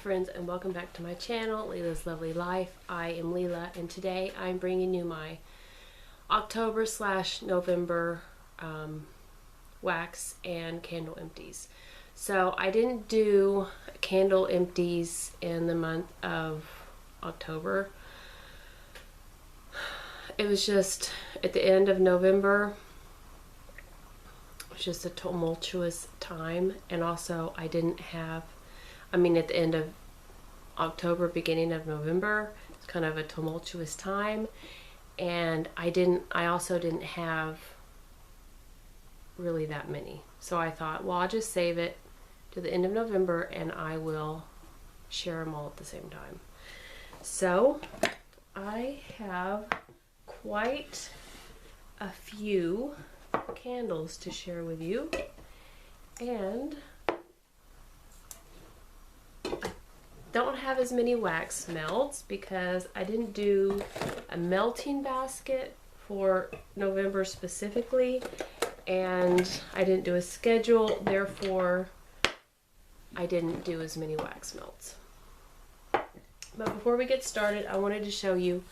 Friends, and welcome back to my channel, Leila's Lovely Life. I am Leila, and today I'm bringing you my October/November wax and candle empties. So I didn't do candle empties in the month of October. It was just at the end of November. It was just a tumultuous time, and also I didn't have, at the end of October, beginning of November, it's kind of a tumultuous time, and I also didn't have really that many. So I thought, well, I'll just save it to the end of November and I will share them all at the same time. So I have quite a few candles to share with you, and don't have as many wax melts because I didn't do a melting basket for November specifically, and I didn't do a schedule, therefore I didn't do as many wax melts. But before we get started, I wanted to show you,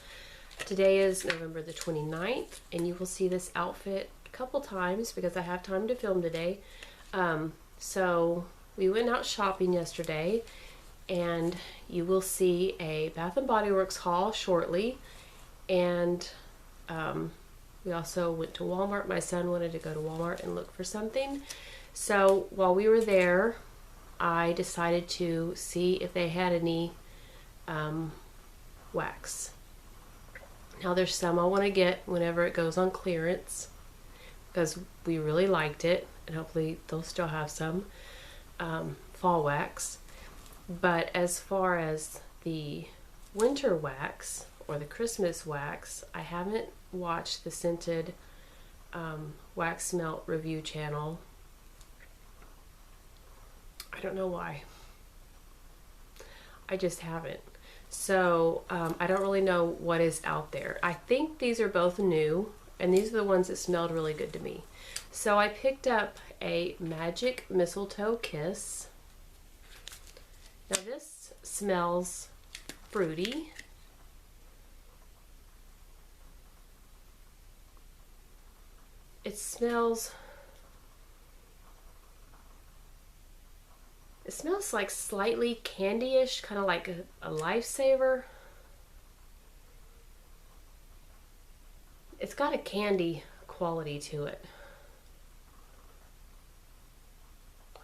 today is November the 29th, and you will see this outfit a couple times because I have time to film today. So we went out shopping yesterday, and you will see a Bath & Body Works haul shortly, and we also went to Walmart. My son wanted to go to Walmart and look for something, so while we were there I decided to see if they had any wax. Now there's some I want to get whenever it goes on clearance because we really liked it, and hopefully they'll still have some fall wax. But as far as the winter wax or the Christmas wax, I haven't watched the scented wax melt review channel. I don't know why. I just haven't. So I don't really know what is out there. I think these are both new, and these are the ones that smelled really good to me. So I picked up a Magic Mistletoe Kiss. Now this smells fruity. It smells like slightly candy-ish, kind of like a lifesaver. It's got a candy quality to it.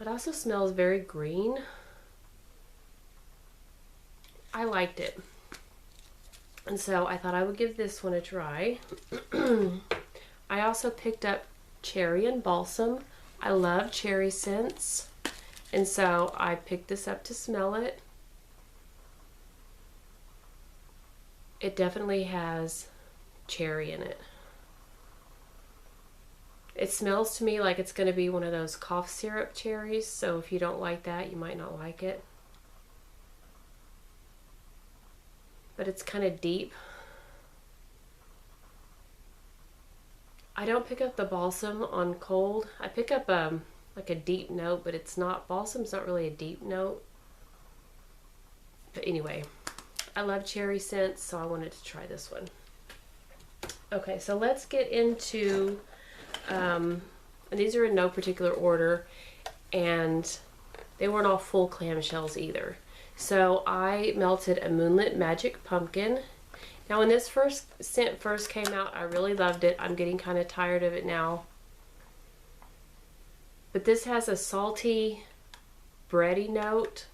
It also smells very green. I liked it, and so I thought I would give this one a try. I also picked up cherry and balsam. I love cherry scents, and so I picked this up to smell it. It definitely has cherry in it. It smells to me like it's going to be one of those cough syrup cherries, so if you don't like that, you might not like it. But it's kind of deep. I don't pick up the balsam on cold. I pick up like a deep note, but it's not, balsam's not really a deep note. But anyway, I love cherry scents, so I wanted to try this one. Okay, so let's get into, and these are in no particular order, and they weren't all full clamshells either. So I melted a Moonlit Magic Pumpkin. Now when this scent first came out, I really loved it. I'm getting kind of tired of it now. But this has a salty, bready note,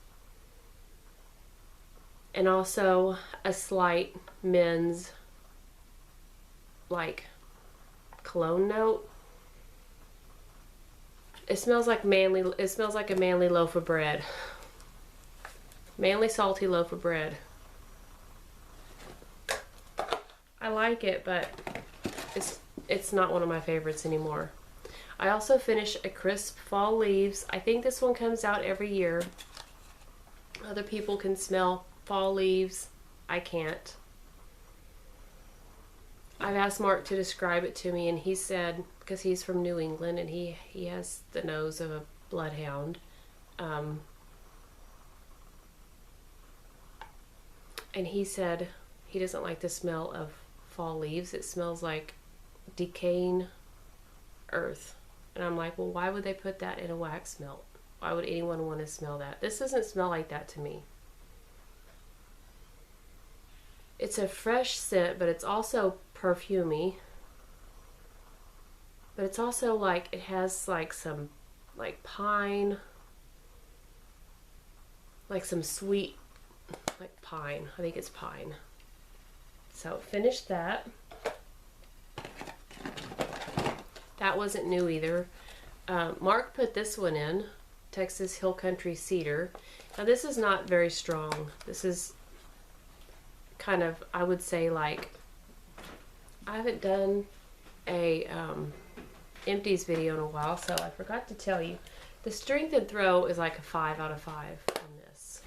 and also a slight men's like cologne note. It smells like it smells like a manly loaf of bread. Manly salty loaf of bread. I like it, but it's not one of my favorites anymore. I also finished a Crisp Fall Leaves. I think this one comes out every year. Other people can smell fall leaves. I can't. I've asked Mark to describe it to me, and he said, because he's from New England and he has the nose of a bloodhound, And he said he doesn't like the smell of fall leaves. It smells like decaying earth. And I'm like, well, why would they put that in a wax melt? Why would anyone want to smell that? This doesn't smell like that to me. It's a fresh scent, but it's also perfumey. But it's also like, it has like some like pine, like some sweet, like pine. I think it's pine. So finished that. That wasn't new either. Mark put this one in, Texas Hill Country Cedar. Now this is not very strong. This is kind of, I would say, like, I haven't done a empties video in a while, so I forgot to tell you. The strength and throw is like a 5 out of 5 on this.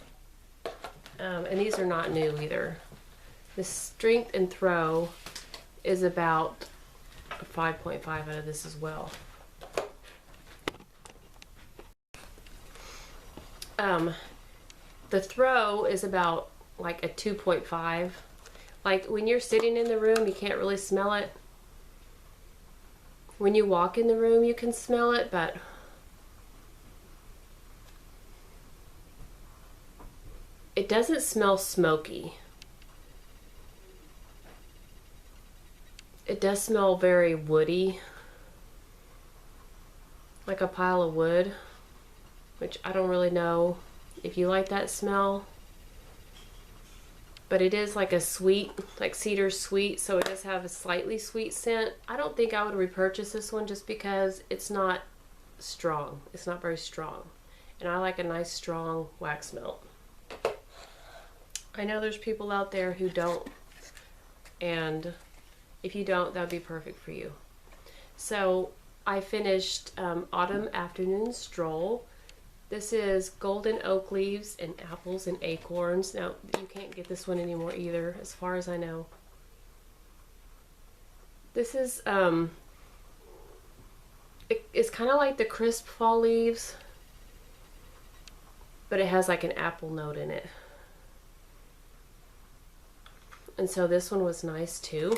And these are not new either. The strength and throw is about a 5.5 out of this as well. The throw is about like a 2.5. Like when you're sitting in the room, you can't really smell it. When you walk in the room, you can smell it, but it doesn't smell smoky. It does smell very woody, like a pile of wood, which I don't really know if you like that smell. But it is like a sweet, like cedar sweet, so it does have a slightly sweet scent. I don't think I would repurchase this one just because it's not strong. It's not very strong. And I like a nice strong wax melt. I know there's people out there who don't, and if you don't, that would be perfect for you. So I finished Autumn Afternoon Stroll. This is golden oak leaves and apples and acorns. Now, you can't get this one anymore either, as far as I know. This is, it's kind of like the crisp fall leaves, but it has like an apple note in it. And so this one was nice too.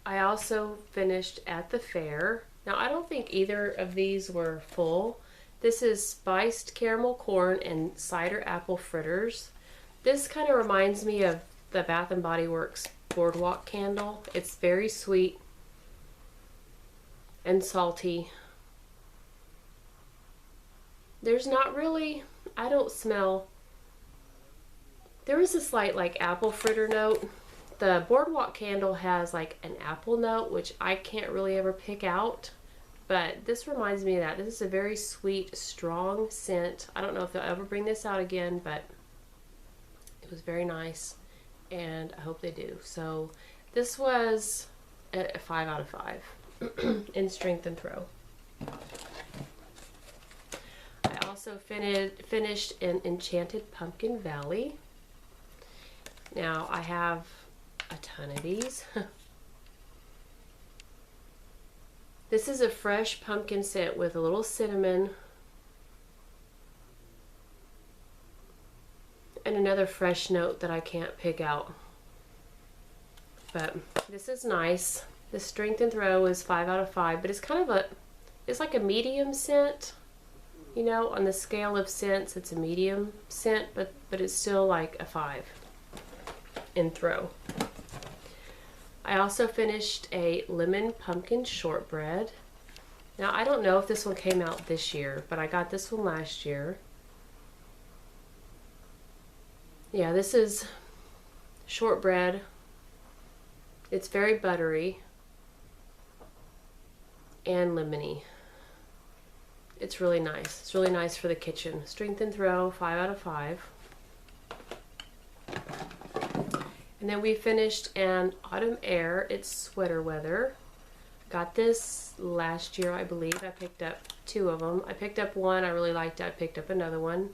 I also finished At the Fair. Now, I don't think either of these were full. This is spiced caramel corn and cider apple fritters. This kind of reminds me of the Bath & Body Works Boardwalk candle. It's very sweet and salty. There's not really, I don't smell, there is a slight like apple fritter note. The Boardwalk candle has like an apple note, which I can't really ever pick out, but this reminds me of that. This is a very sweet, strong scent. I don't know if they'll ever bring this out again, but it was very nice, and I hope they do. So this was a 5 out of 5 in strength and throw. I also finished in Enchanted Pumpkin Valley. Now I have a ton of these. This is a fresh pumpkin scent with a little cinnamon and another fresh note that I can't pick out. But this is nice. The strength and throw is 5 out of 5, but it's kind of it's like a medium scent. You know, on the scale of scents, it's a medium scent, but it's still like a 5 in throw. I also finished a lemon pumpkin shortbread. Now, I don't know if this one came out this year, but I got this one last year. Yeah, this is shortbread. It's very buttery and lemony. It's really nice. It's really nice for the kitchen. Strength and throw, 5 out of 5. And then we finished an Autumn Air. It's sweater weather. Got this last year, I believe. I picked up 2 of them. I picked up one. I really liked it. I picked up another one.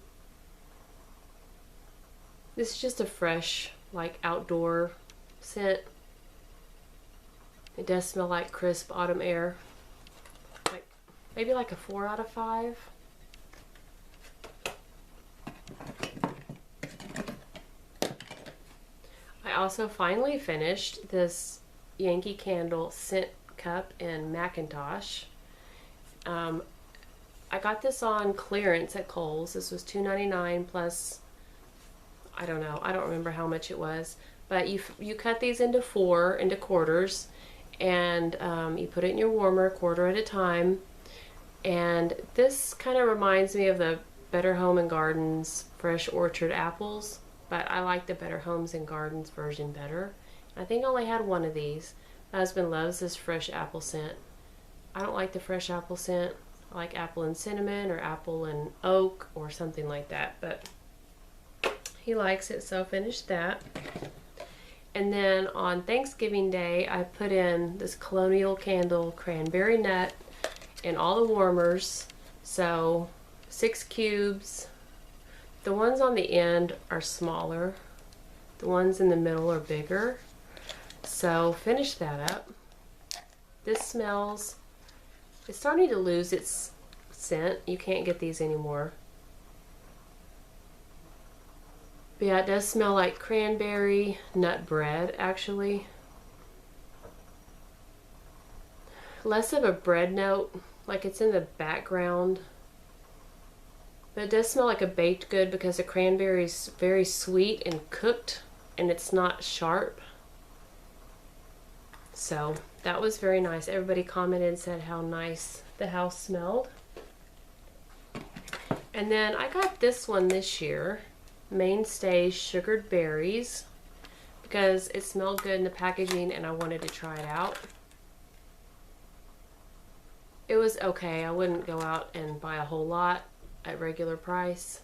This is just a fresh, like, outdoor scent. It does smell like crisp autumn air. Like maybe like a 4 out of 5. I also finally finished this Yankee Candle scent cup in Macintosh. I got this on clearance at Kohl's. This was $2.99 plus, I don't know, I don't remember how much it was. But you cut these into quarters, and you put it in your warmer, quarter at a time. And this kind of reminds me of the Better Home and Gardens Fresh Orchard apples, but I like the Better Homes and Gardens version better. I think I only had one of these. My husband loves this fresh apple scent. I don't like the fresh apple scent. I like apple and cinnamon or apple and oak or something like that, but he likes it, so I finished that. And then on Thanksgiving Day, I put in this Colonial Candle Cranberry Nut in all the warmers. So 6 cubes. The ones on the end are smaller. The ones in the middle are bigger. So finish that up. This smells, it's starting to lose its scent. You can't get these anymore. But yeah, it does smell like cranberry nut bread, actually. Less of a bread note, like it's in the background. But it does smell like a baked good because the cranberry is very sweet and cooked, and it's not sharp. So that was very nice. Everybody commented and said how nice the house smelled. And then I got this one this year, Mainstay Sugared Berries, because it smelled good in the packaging and I wanted to try it out. It was okay. I wouldn't go out and buy a whole lot at regular price.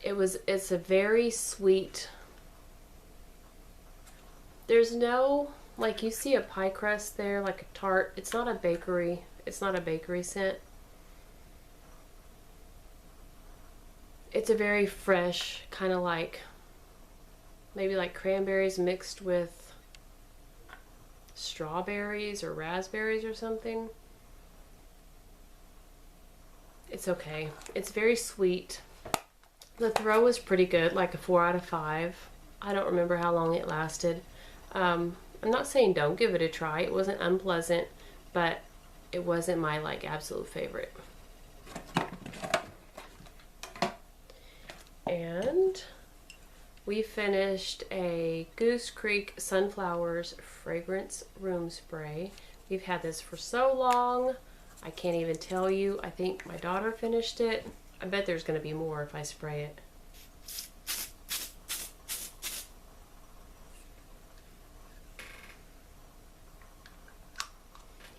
It's a very sweet, there's no, like you see a pie crust there, like a tart. It's not a bakery scent. It's a very fresh, kind of like, maybe like cranberries mixed with strawberries or raspberries or something. It's okay. It's very sweet. The throw was pretty good, like a 4 out of 5. I don't remember how long it lasted. I'm not saying don't give it a try. It wasn't unpleasant, but it wasn't my like absolute favorite. And we finished a Goose Creek Sunflowers Fragrance Room Spray. We've had this for so long, I can't even tell you. I think my daughter finished it. I bet there's going to be more if I spray it.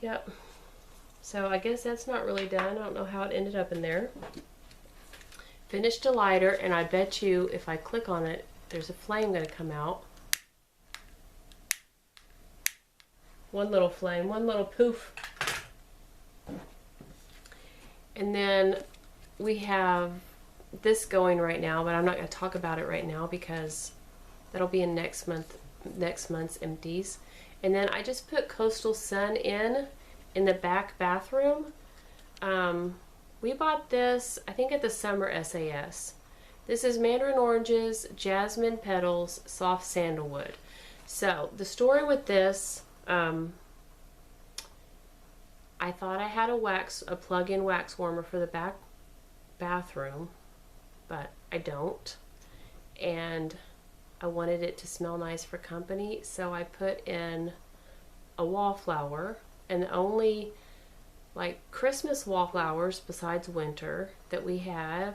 Yep. So I guess that's not really done. I don't know how it ended up in there. Finished a lighter, and I bet you if I click on it, there's a flame going to come out. One little flame, one little poof. And then we have this going right now, but I'm not going to talk about it right now because that'll be in next month's empties. And then I just put Coastal Sun in the back bathroom. We bought this, I think, at the summer SAS. This is Mandarin Oranges, Jasmine Petals, Soft Sandalwood. So the story with this, I thought I had a plug-in wax warmer for the back bathroom, but I don't. And I wanted it to smell nice for company, so I put in a wallflower, and the only like Christmas wallflowers besides winter that we have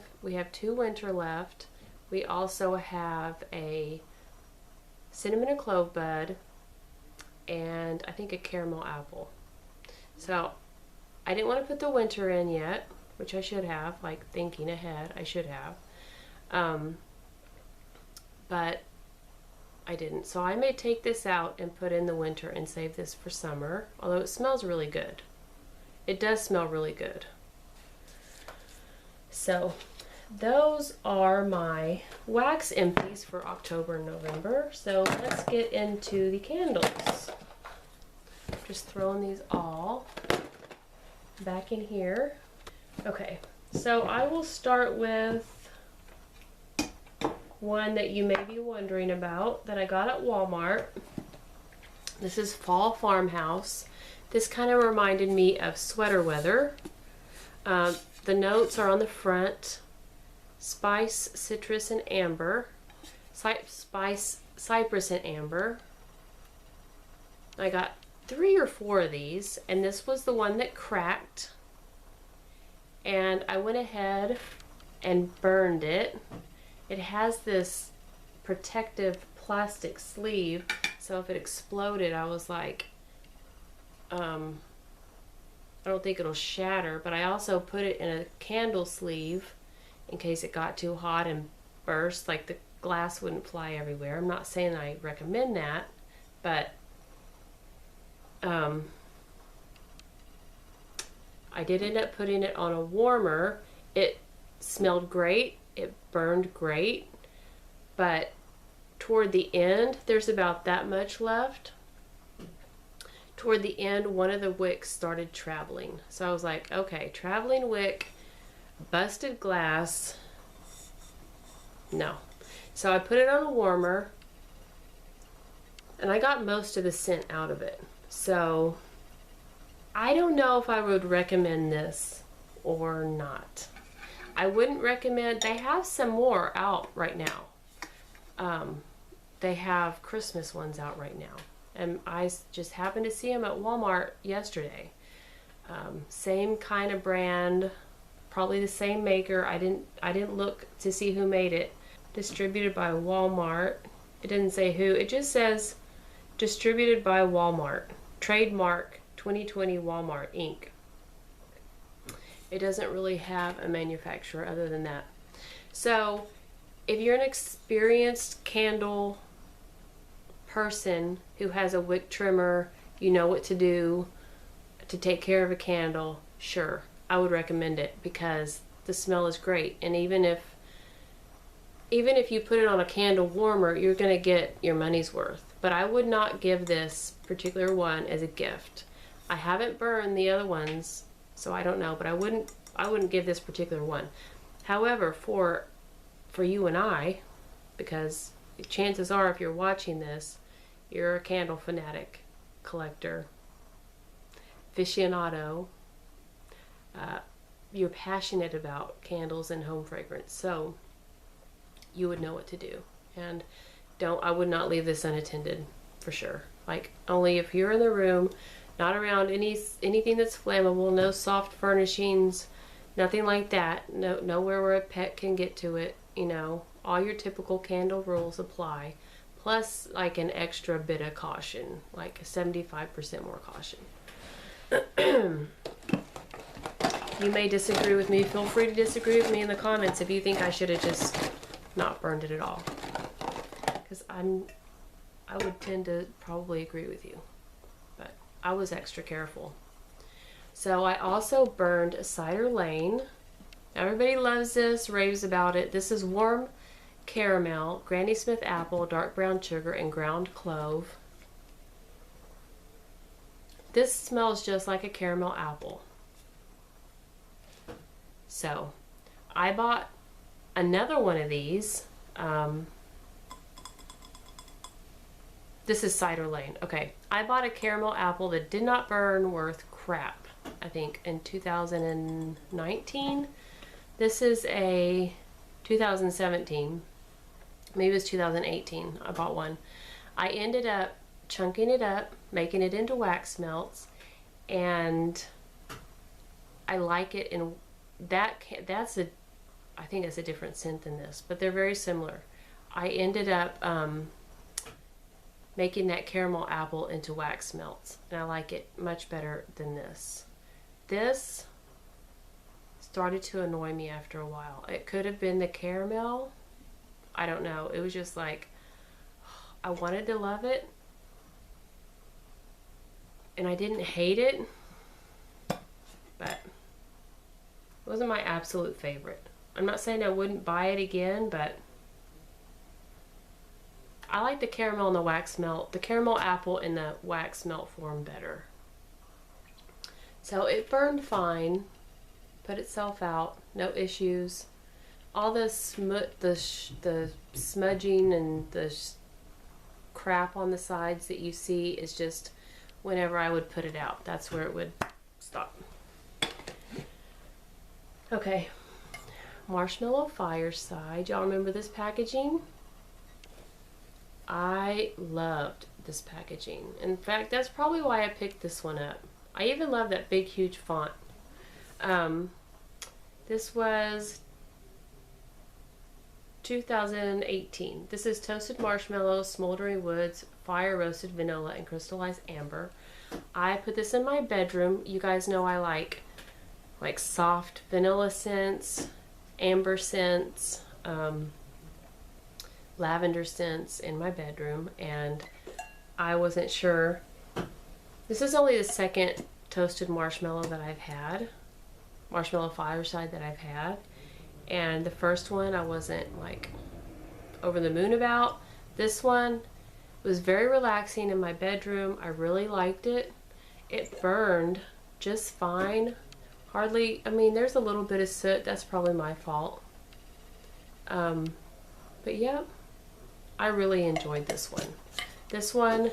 2 winter left. We also have a cinnamon and clove bud and I think a caramel apple. So I didn't want to put the winter in yet, which I should have, like thinking ahead, I should have. But I didn't. So I may take this out and put in the winter and save this for summer, although it smells really good. It does smell really good. So those are my wax empties for October and November. So let's get into the candles. just throwing these all back in here. Okay, so I will start with one that you may be wondering about that I got at Walmart. This is Fall Farmhouse. This kind of reminded me of sweater weather. The notes are on the front: spice, citrus, and amber. Spice, cypress, and amber. I got 3 or 4 of these, and this was the one that cracked. And I went ahead and burned it. It has this protective plastic sleeve, so if it exploded, I was like, I don't think it'll shatter, but I also put it in a candle sleeve in case it got too hot and burst, like the glass wouldn't fly everywhere. I'm not saying I recommend that, but I did end up putting it on a warmer. It smelled great, it burned great, but toward the end, there's about that much left. Toward the end, one of the wicks started traveling. So I was like, okay, traveling wick, busted glass, no. So I put it on a warmer, and I got most of the scent out of it. So I don't know if I would recommend this or not. I wouldn't recommend, they have some more out right now. They have Christmas ones out right now. And I just happened to see them at Walmart yesterday. Same kind of brand, probably the same maker. I didn't look to see who made it. Distributed by Walmart. It didn't say who. It just says distributed by Walmart. Trademark 2020 Walmart Inc. It doesn't really have a manufacturer other than that. So if you're an experienced candle person who has a wick trimmer, you know what to do to take care of a candle, sure, I would recommend it because the smell is great. And even if you put it on a candle warmer, you're gonna get your money's worth. But I would not give this particular one as a gift. I haven't burned the other ones, so I don't know, but I wouldn't give this particular one. However, for you and I, because chances are if you're watching this, you're a candle fanatic, collector, aficionado, you're passionate about candles and home fragrance, so you would know what to do. And I would not leave this unattended, for sure. Like, only if you're in the room, not around anything that's flammable, no soft furnishings, nothing like that, nowhere where a pet can get to it, you know, all your typical candle rules apply, plus like an extra bit of caution, like 75% more caution. You may disagree with me. Feel free to disagree with me in the comments if you think I should have just not burned it at all, because I would tend to probably agree with you, but I was extra careful. So I also burned Cider Lane. Everybody loves this, raves about it. This is warm caramel, Granny Smith apple, dark brown sugar, and ground clove. This smells just like a caramel apple. So I bought another one of these. This is Cider Lane. Okay, I bought a caramel apple that did not burn worth crap, I think, in 2019. This is a 2017. Maybe it was 2018. I bought one. I ended up chunking it up, making it into wax melts, and I like it in that. I think it's a different scent than this, but they're very similar. I ended up making that caramel apple into wax melts, and I like it much better than this. This started to annoy me after a while. It could have been the caramel. I don't know. It was just like, I wanted to love it, and I didn't hate it, but it wasn't my absolute favorite. I'm not saying I wouldn't buy it again, but I like the caramel and the wax melt, the caramel apple in the wax melt form better. So it burned fine, put itself out, no issues. All the the smudging and the crap on the sides that you see is just whenever I would put it out, that's where it would stop. Okay, Marshmallow Fireside. Y'all remember this packaging? I loved this packaging. In fact, that's probably why I picked this one up. I even love that big, huge font. This was 2018. This is toasted marshmallows, smoldering woods, fire roasted vanilla, and crystallized amber. I put this in my bedroom. You guys know I like soft vanilla scents, amber scents, lavender scents in my bedroom, and I wasn't sure. This is only the second toasted marshmallow that I've had, Marshmallow Fireside that I've had, and the first one I wasn't like over the moon about. This one was very relaxing in my bedroom. I really liked it. It burned just fine. Hardly, I mean, there's a little bit of soot. That's probably my fault. But yeah, I really enjoyed this one. This one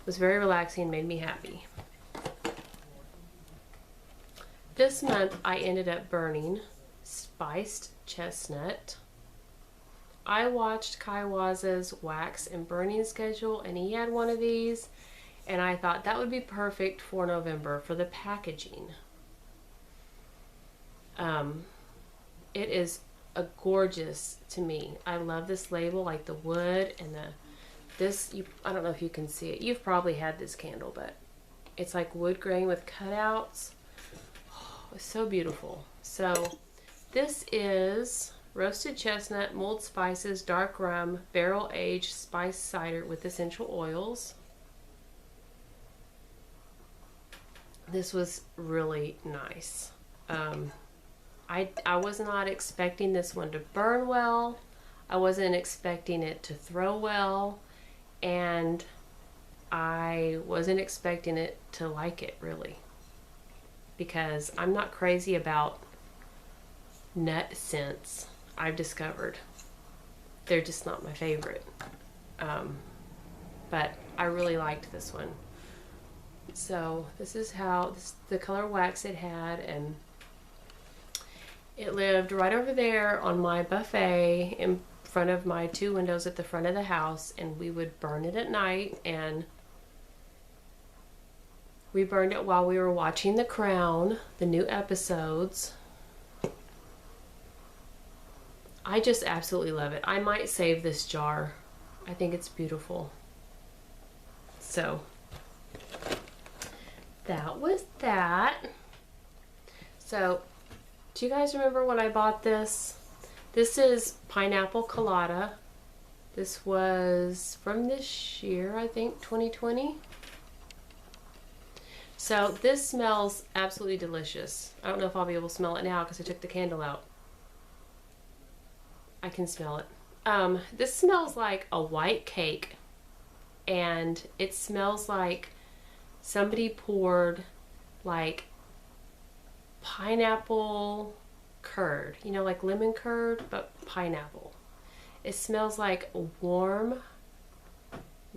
was very relaxing, made me happy. This month I ended up burning Spiced Chestnut. I watched Kaiwaza's wax and burning schedule, and he had one of these, and I thought that would be perfect for November for the packaging. It is a gorgeous to me. I love this label, like the wood and I don't know if you can see it. You've probably had this candle, but it's like wood grain with cutouts. Oh, it's so beautiful. So this is roasted chestnut, mulled spices, dark rum, barrel aged spiced cider with essential oils. This was really nice. I was not expecting this one to burn well. I wasn't expecting it to throw well, and I wasn't expecting it to like it really, because I'm not crazy about nut scents. I've discovered they're just not my favorite, but I really liked this one. So this is the color wax it had, and it lived right over there on my buffet in front of my two windows at the front of the house, and we would burn it at night, and we burned it while we were watching The Crown, the new episodes. I just absolutely love it. I might save this jar. I think it's beautiful. So that was that. So do you guys remember when I bought this? This is pineapple colada. This was from this year, I think, 2020. So this smells absolutely delicious. I don't know if I'll be able to smell it now because I took the candle out. I can smell it. This smells like a white cake, and it smells like somebody poured like pineapple curd, you know, like lemon curd, but pineapple. It smells like a warm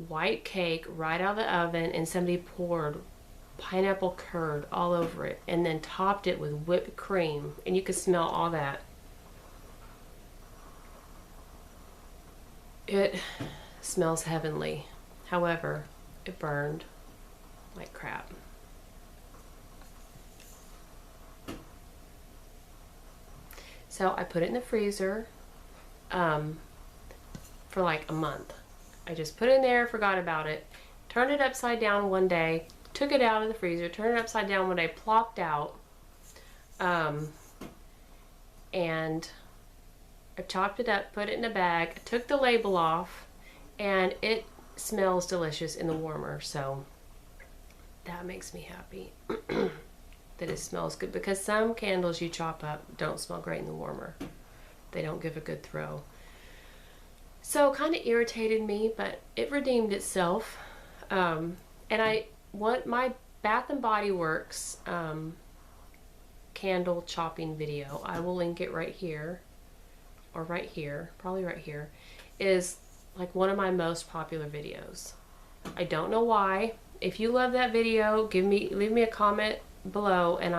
white cake right out of the oven, and somebody poured pineapple curd all over it and then topped it with whipped cream, and you could smell all that. It smells heavenly. However, it burned like crap. So I put it in the freezer for like a month. I just put it in there, forgot about it, turned it upside down one day, took it out of the freezer, turned it upside down one day, plopped out, and I chopped it up, put it in a bag, took the label off, and it smells delicious in the warmer. So that makes me happy that it smells good, because some candles you chop up don't smell great in the warmer. They don't give a good throw. So kind of irritated me, but it redeemed itself. And my Bath and Body Works candle chopping video, I will link it right here, or right here, probably right here, is like one of my most popular videos. I don't know why. If you love that video, leave me a comment below, and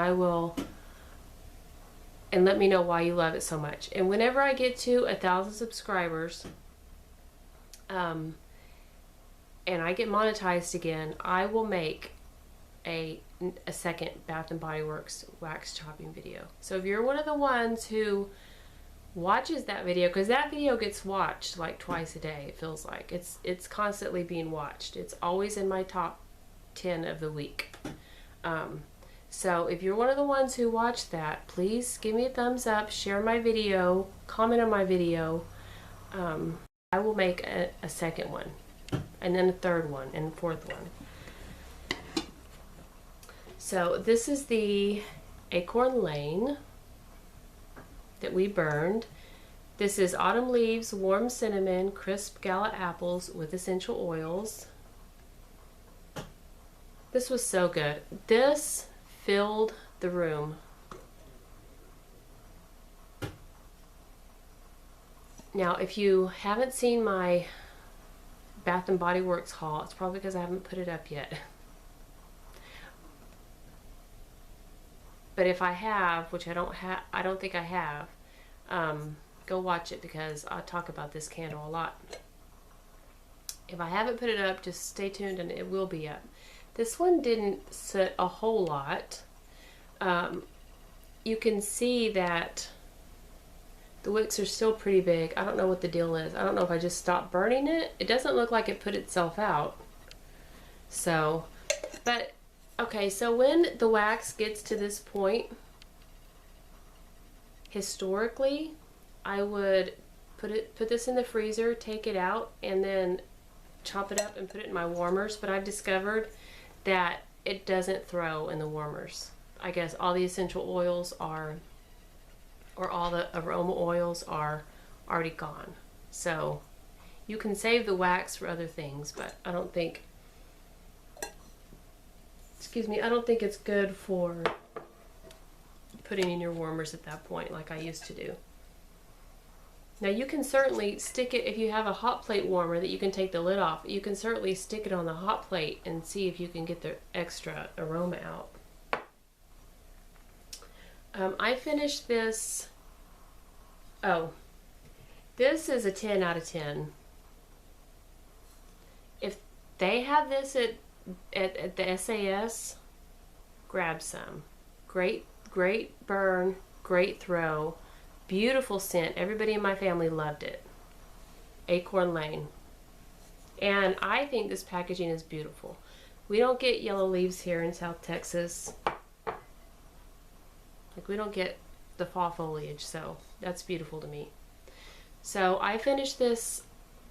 let me know why you love it so much. And whenever I get to 1,000 subscribers, and I get monetized again, I will make a second Bath and Body Works wax chopping video. So if you're one of the ones who watches that video, because that video gets watched like twice a day, it feels like it's constantly being watched. It's always in my top 10 of the week. So if you're one of the ones who watch that, please give me a thumbs up, share my video, comment on my video. I will make a second one, and then a third one, and a fourth one. So this is the Acorn Lane that we burned. This is autumn leaves, warm cinnamon, crisp gala apples with essential oils. This was so good. This filled the room. Now, if you haven't seen my Bath and Body Works haul, it's probably because I haven't put it up yet. But if I have, which I don't think I have, go watch it, because I talk about this candle a lot. If I haven't put it up, just stay tuned and it will be up. This one didn't sit a whole lot. You can see that the wicks are still pretty big. I don't know what the deal is. I don't know if I just stopped burning it. It doesn't look like it put itself out. So, but okay, so when the wax gets to this point, historically, I would put this in the freezer, take it out, and then chop it up and put it in my warmers. But I've discovered that it doesn't throw in the warmers. I guess all the essential oils are, or all the aroma oils are already gone. So you can save the wax for other things, but I don't think, excuse me, I don't think it's good for putting in your warmers at that point like I used to do. Now you can certainly stick it, if you have a hot plate warmer that you can take the lid off, you can certainly stick it on the hot plate and see if you can get the extra aroma out. I finished this, this is a 10 out of 10. If they have this at the SAS, grab some. Great burn, great throw, beautiful scent. Everybody in my family loved it. Acorn Lane. And I think this packaging is beautiful. We don't get yellow leaves here in South Texas. Like, we don't get the fall foliage, so that's beautiful to me. So I finished this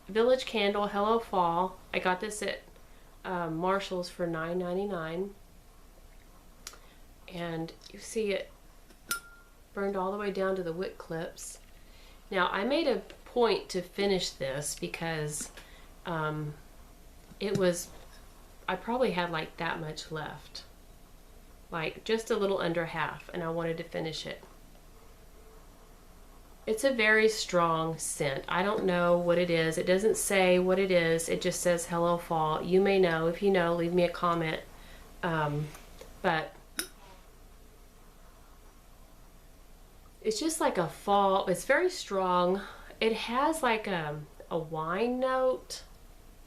Village Candle Hello Fall. I got this at Marshall's for $9.99. And you see it burned all the way down to the wick clips. Now I made a point to finish this because I probably had like that much left, like just a little under half, and I wanted to finish it. It's a very strong scent. I don't know what it is. It doesn't say what it is. It just says Hello Fall. You may know. If you know, leave me a comment. But it's just like a fall. It's very strong. It has like a wine note,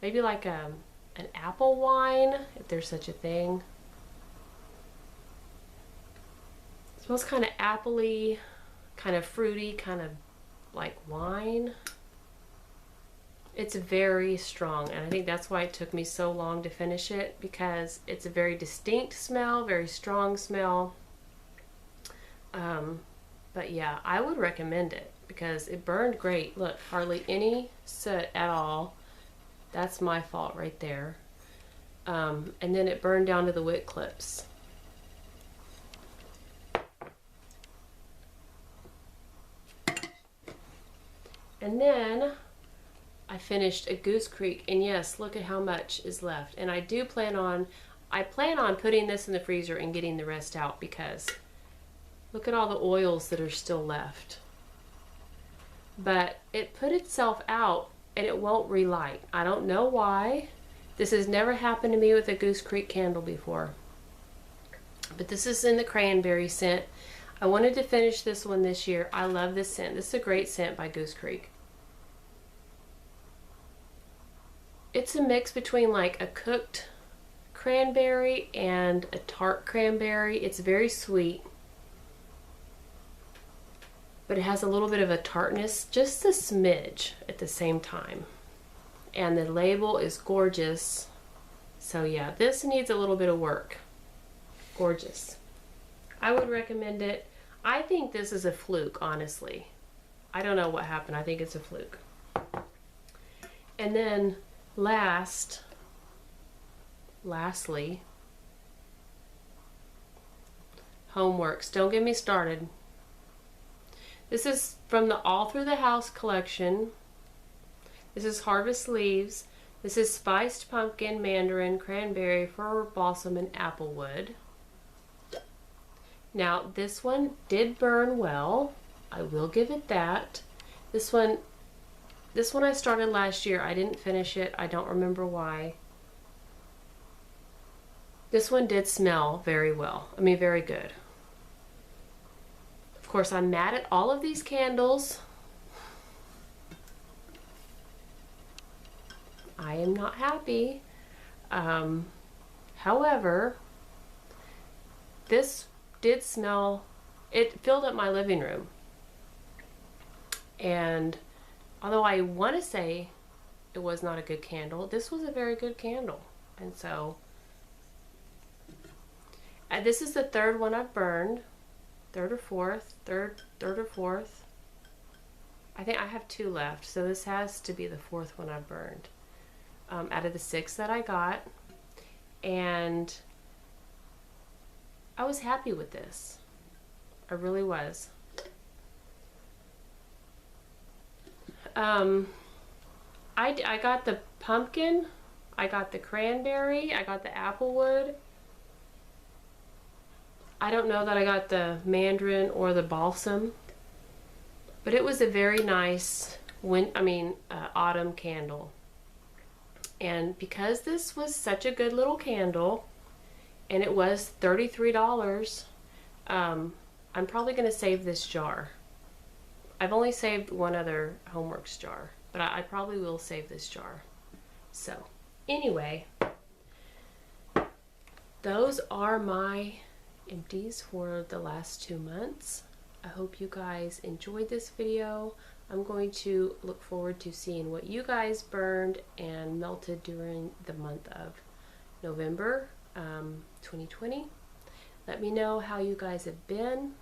maybe like an apple wine, if there's such a thing. It smells kind of appley, kind of fruity, kind of like wine. It's very strong, and I think that's why it took me so long to finish it, because it's a very distinct smell, very strong smell. But yeah, I would recommend it because it burned great. Look, hardly any soot at all. That's my fault right there. And then it burned down to the wick clips. And then I finished a Goose Creek, and yes, look at how much is left. And I do plan on, I plan on putting this in the freezer and getting the rest out because look at all the oils that are still left. But it put itself out and it won't relight. I don't know why. This has never happened to me with a Goose Creek candle before. But this is in the cranberry scent. I wanted to finish this one this year. I love this scent. This is a great scent by Goose Creek. It's a mix between like a cooked cranberry and a tart cranberry. It's very sweet, but it has a little bit of a tartness, just a smidge at the same time. And the label is gorgeous. So yeah, this needs a little bit of work. Gorgeous. I would recommend it. I think this is a fluke, honestly. I don't know what happened. I think it's a fluke. And then lastly, Homeworks. Don't get me started. This is from the All Through the House collection. This is Harvest Leaves. This is Spiced Pumpkin, Mandarin, Cranberry, Fir Balsam, and Applewood. Now, this one did burn well. I will give it that. This one I started last year. I didn't finish it. I don't remember why. This one did smell very well. I mean, very good. Of course, I'm mad at all of these candles. I am not happy. However, this did smell, it filled up my living room. And although I want to say it was not a good candle, this was a very good candle. And so, this is the third one I've burned. Third or fourth. I think I have 2 left, so this has to be the 4th one I've burned. Out of the 6 that I got. And I was happy with this. I really was. I got the pumpkin, I got the cranberry, I got the applewood. I don't know that I got the mandarin or the balsam, but it was a very nice autumn candle. And because this was such a good little candle, and it was $33, I'm probably going to save this jar. I've only saved one other Homeworks jar, but I probably will save this jar. So, anyway, those are my empties for the last 2 months. I hope you guys enjoyed this video. I'm going to look forward to seeing what you guys burned and melted during the month of November 2020. Let me know how you guys have been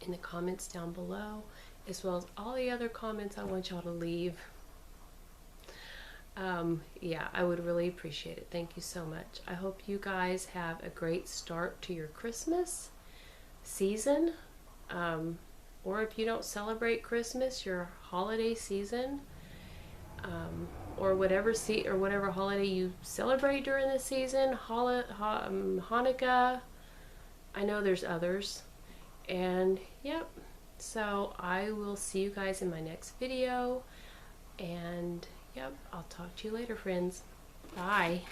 in the comments down below, as well as all the other comments I want y'all to leave. Yeah, I would really appreciate it. Thank you so much. I hope you guys have a great start to your Christmas season, or if you don't celebrate Christmas, your holiday season, or whatever holiday you celebrate during the season. Hanukkah. I know there's others. And yep, so I will see you guys in my next video, and yep, I'll talk to you later, friends. Bye.